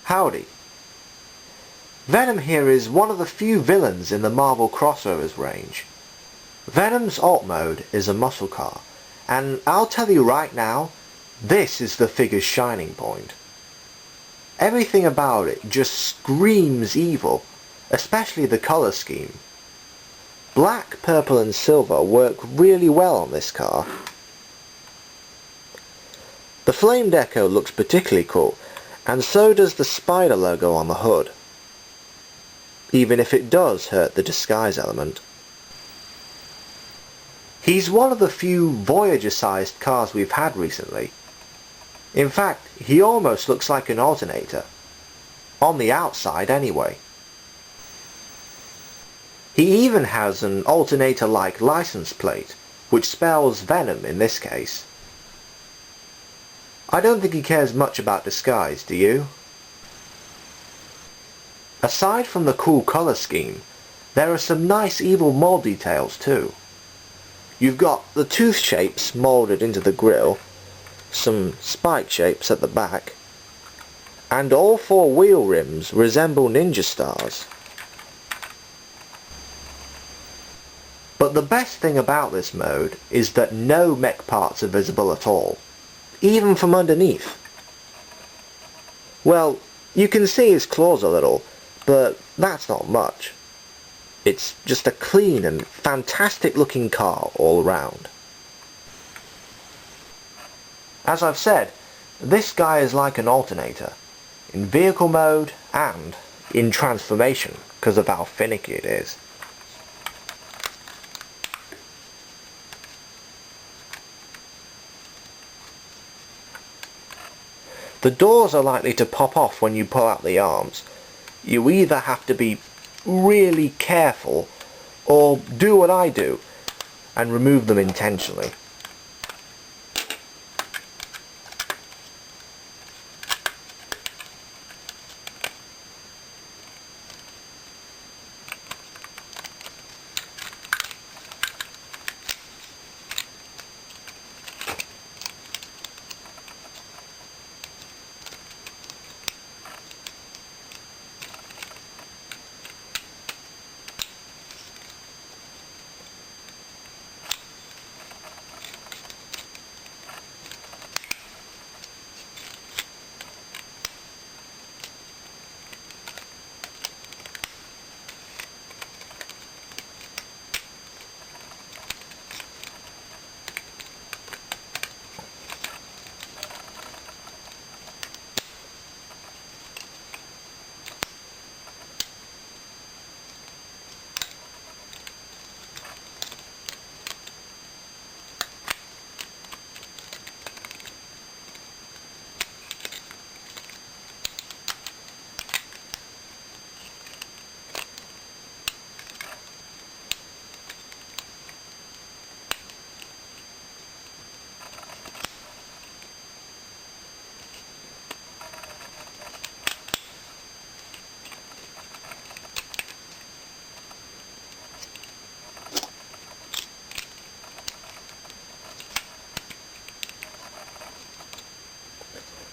Howdy. Venom here is one of the few villains in the Marvel crossovers range. Venom's alt mode is a muscle car, and I'll tell you right now, this is the figure's shining point. Everything about it just screams evil, especially the colour scheme. Black, purple and silver work really well on this car. The flame deco looks particularly cool, and so does the spider logo on the hood, even if it does hurt the disguise element. He's one of the few Voyager-sized cars we've had recently. In fact, he almost looks like an alternator. On the outside anyway. He even has an alternator-like license plate, which spells Venom in this case. I don't think he cares much about disguise, do you? Aside from the cool colour scheme, there are some nice evil mould details too. You've got the tooth shapes moulded into the grille, some spike shapes at the back, and all four wheel rims resemble ninja stars. But the best thing about this mode is that no mech parts are visible at all, even from underneath. Well, you can see his claws a little, but that's not much. It's just a clean and fantastic looking car all round. As I've said, this guy is like an alternator, in vehicle mode and in transformation, because of how finicky it is. The doors are likely to pop off when you pull out the arms. You either have to be really careful or do what I do and remove them intentionally.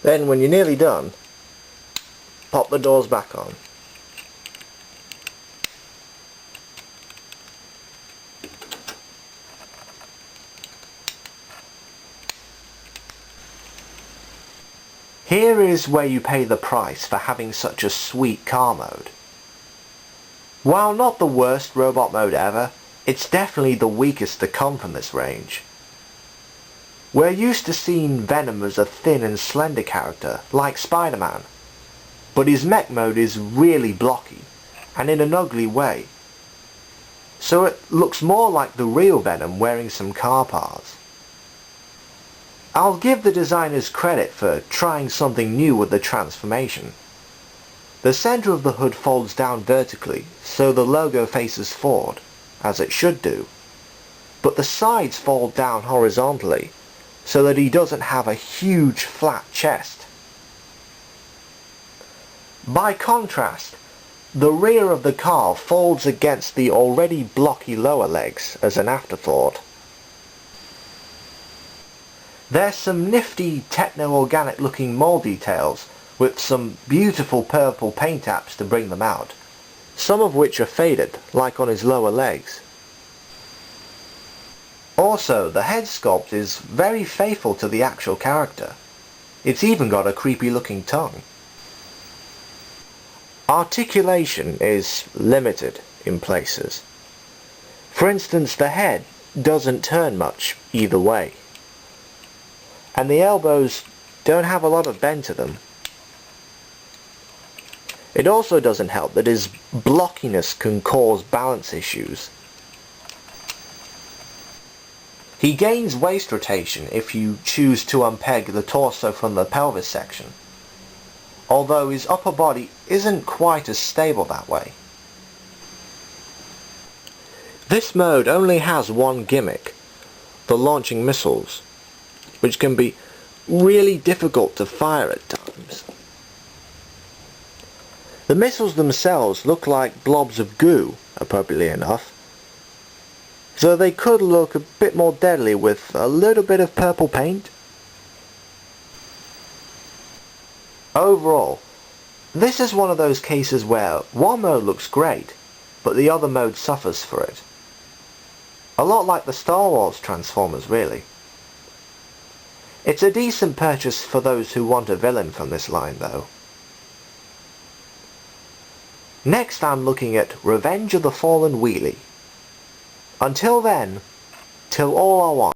Then when you're nearly done, pop the doors back on. Here is where you pay the price for having such a sweet car mode. While not the worst robot mode ever, it's definitely the weakest to come from this range. We're used to seeing Venom as a thin and slender character, like Spider-Man, but his mech mode is really blocky, and in an ugly way. So it looks more like the real Venom wearing some car parts. I'll give the designers credit for trying something new with the transformation. The center of the hood folds down vertically, so the logo faces forward, as it should do, but the sides fold down horizontally, so that he doesn't have a huge flat chest. By contrast, the rear of the car folds against the already blocky lower legs as an afterthought. There's some nifty techno-organic looking mold details with some beautiful purple paint apps to bring them out, some of which are faded, like on his lower legs. Also, the head sculpt is very faithful to the actual character. It's even got a creepy looking tongue. Articulation is limited in places. For instance, the head doesn't turn much either way, and the elbows don't have a lot of bend to them. It also doesn't help that his blockiness can cause balance issues. He gains waist rotation if you choose to unpeg the torso from the pelvis section, although his upper body isn't quite as stable that way. This mode only has one gimmick, the launching missiles, which can be really difficult to fire at times. The missiles themselves look like blobs of goo, appropriately enough, though they could look a bit more deadly with a little bit of purple paint. Overall, this is one of those cases where one mode looks great, but the other mode suffers for it. A lot like the Star Wars Transformers, really. It's a decent purchase for those who want a villain from this line, though. Next I'm looking at Revenge of the Fallen Wheelie. Until then, till all are one.